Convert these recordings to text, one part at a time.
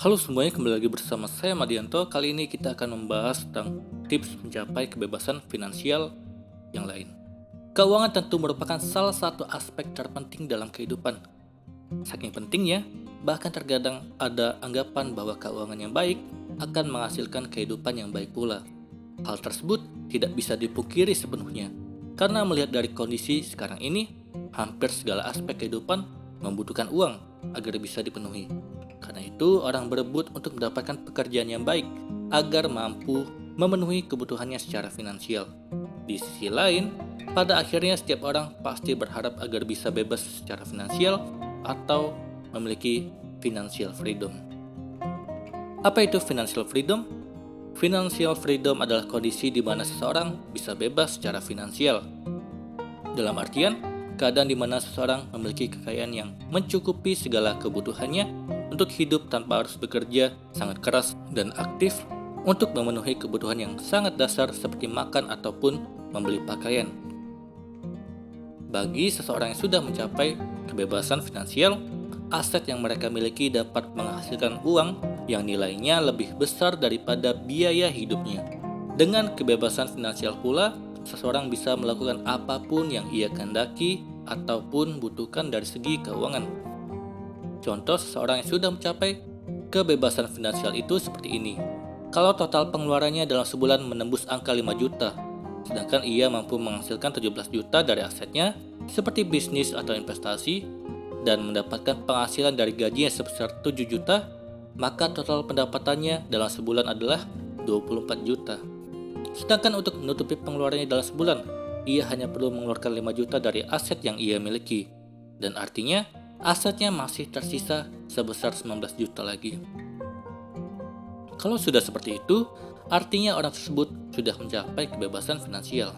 Halo semuanya, kembali lagi bersama saya Madianto. Kali ini kita akan membahas tentang tips mencapai kebebasan finansial yang lain. Keuangan tentu merupakan salah satu aspek terpenting dalam kehidupan. Saking pentingnya, bahkan terkadang ada anggapan bahwa keuangan yang baik akan menghasilkan kehidupan yang baik pula. Hal tersebut tidak bisa dipungkiri sepenuhnya, karena melihat dari kondisi sekarang ini, hampir segala aspek kehidupan membutuhkan uang agar bisa dipenuhi. Karena itu, orang berebut untuk mendapatkan pekerjaan yang baik agar mampu memenuhi kebutuhannya secara finansial. Di sisi lain, pada akhirnya setiap orang pasti berharap agar bisa bebas secara finansial atau memiliki financial freedom. Apa itu financial freedom? Financial freedom adalah kondisi di mana seseorang bisa bebas secara finansial. Dalam artian, keadaan di mana seseorang memiliki kekayaan yang mencukupi segala kebutuhannya untuk hidup tanpa harus bekerja sangat keras dan aktif untuk memenuhi kebutuhan yang sangat dasar seperti makan ataupun membeli pakaian. Bagi seseorang yang sudah mencapai kebebasan finansial, aset yang mereka miliki dapat menghasilkan uang yang nilainya lebih besar daripada biaya hidupnya. Dengan kebebasan finansial pula, seseorang bisa melakukan apapun yang ia kehendaki ataupun butuhkan dari segi keuangan. Contoh seseorang yang sudah mencapai kebebasan finansial itu seperti ini. Kalau total pengeluarannya dalam sebulan menembus angka 5 juta, sedangkan ia mampu menghasilkan 17 juta dari asetnya seperti bisnis atau investasi dan mendapatkan penghasilan dari gajinya sebesar 7 juta, maka total pendapatannya dalam sebulan adalah 24 juta. Sedangkan untuk menutupi pengeluarannya dalam sebulan, ia hanya perlu mengeluarkan 5 juta dari aset yang ia miliki. Dan artinya, asetnya masih tersisa sebesar 19 juta lagi. Kalau sudah seperti itu, artinya orang tersebut sudah mencapai kebebasan finansial.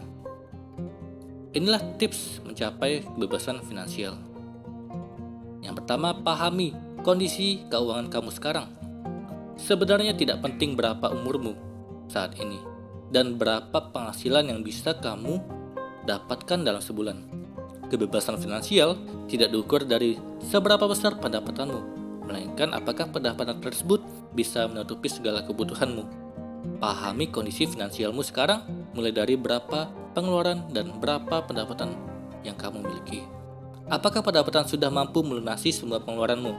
Inilah tips mencapai kebebasan finansial. Yang pertama, pahami kondisi keuangan kamu sekarang. Sebenarnya tidak penting berapa umurmu saat ini dan berapa penghasilan yang bisa kamu dapatkan dalam sebulan. Kebebasan finansial tidak diukur dari seberapa besar pendapatanmu, melainkan apakah pendapatan tersebut bisa menutupi segala kebutuhanmu. Pahami kondisi finansialmu sekarang, mulai dari berapa pengeluaran dan berapa pendapatan yang kamu miliki. Apakah pendapatan sudah mampu melunasi semua pengeluaranmu?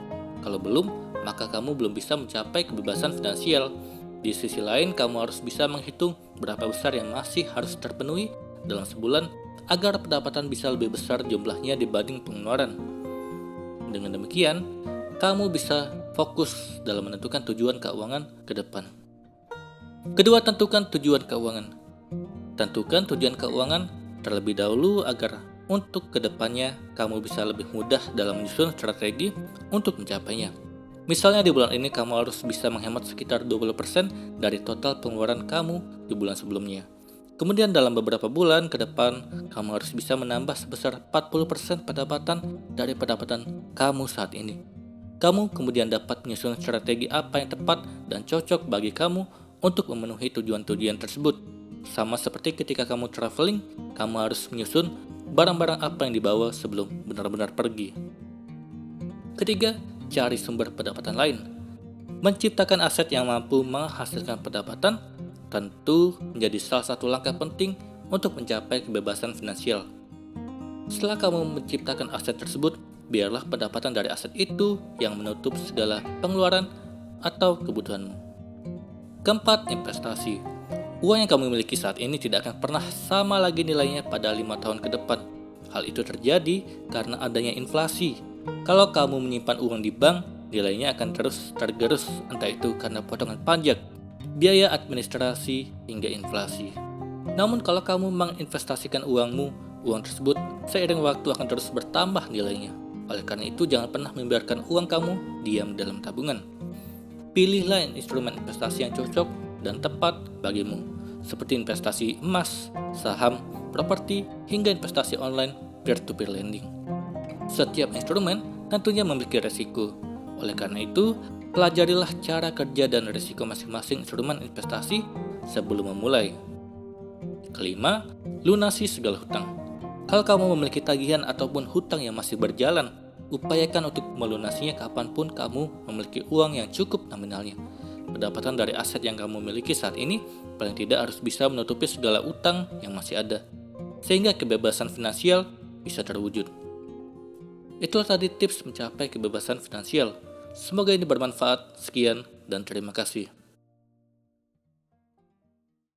Kalau belum, maka kamu belum bisa mencapai kebebasan finansial. Di sisi lain, kamu harus bisa menghitung berapa besar yang masih harus terpenuhi dalam sebulan agar pendapatan bisa lebih besar jumlahnya dibanding pengeluaran. Dengan demikian, kamu bisa fokus dalam menentukan tujuan keuangan ke depan. Kedua, tentukan tujuan keuangan. Tentukan tujuan keuangan terlebih dahulu agar untuk kedepannya kamu bisa lebih mudah dalam menyusun strategi untuk mencapainya. Misalnya di bulan ini kamu harus bisa menghemat sekitar 20% dari total pengeluaran kamu di bulan sebelumnya. Kemudian dalam beberapa bulan ke depan, kamu harus bisa menambah sebesar 40% pendapatan dari pendapatan kamu saat ini. Kamu kemudian dapat menyusun strategi apa yang tepat dan cocok bagi kamu untuk memenuhi tujuan-tujuan tersebut. Sama seperti ketika kamu traveling, kamu harus menyusun barang-barang apa yang dibawa sebelum benar-benar pergi. Ketiga, cari sumber pendapatan lain. Menciptakan aset yang mampu menghasilkan pendapatan tentu menjadi salah satu langkah penting untuk mencapai kebebasan finansial. Setelah kamu menciptakan aset tersebut, biarlah pendapatan dari aset itu yang menutup segala pengeluaran atau kebutuhanmu. Keempat, investasi. Uang yang kamu miliki saat ini tidak akan pernah sama lagi nilainya pada 5 tahun ke depan. Hal itu terjadi karena adanya inflasi. Kalau kamu menyimpan uang di bank, nilainya akan terus tergerus, entah itu karena potongan pajak, biaya administrasi, hingga inflasi. Namun kalau kamu menginvestasikan uangmu, uang tersebut seiring waktu akan terus bertambah nilainya. Oleh karena itu, jangan pernah membiarkan uang kamu diam dalam tabungan. Pilihlah instrumen investasi yang cocok dan tepat bagimu, seperti investasi emas, saham, properti, hingga investasi online peer-to-peer lending. Setiap instrumen tentunya memiliki resiko. Oleh karena itu, pelajarilah cara kerja dan risiko masing-masing instrumen investasi sebelum memulai. Kelima, lunasi segala hutang. Kalau kamu memiliki tagihan ataupun hutang yang masih berjalan, Upayakan untuk melunasinya kapanpun kamu memiliki uang yang cukup nominalnya. Pendapatan dari aset yang kamu miliki saat ini paling tidak harus bisa menutupi segala utang yang masih ada, sehingga kebebasan finansial bisa terwujud. Itulah tadi tips mencapai kebebasan finansial. Semoga ini bermanfaat. Sekian dan terima kasih.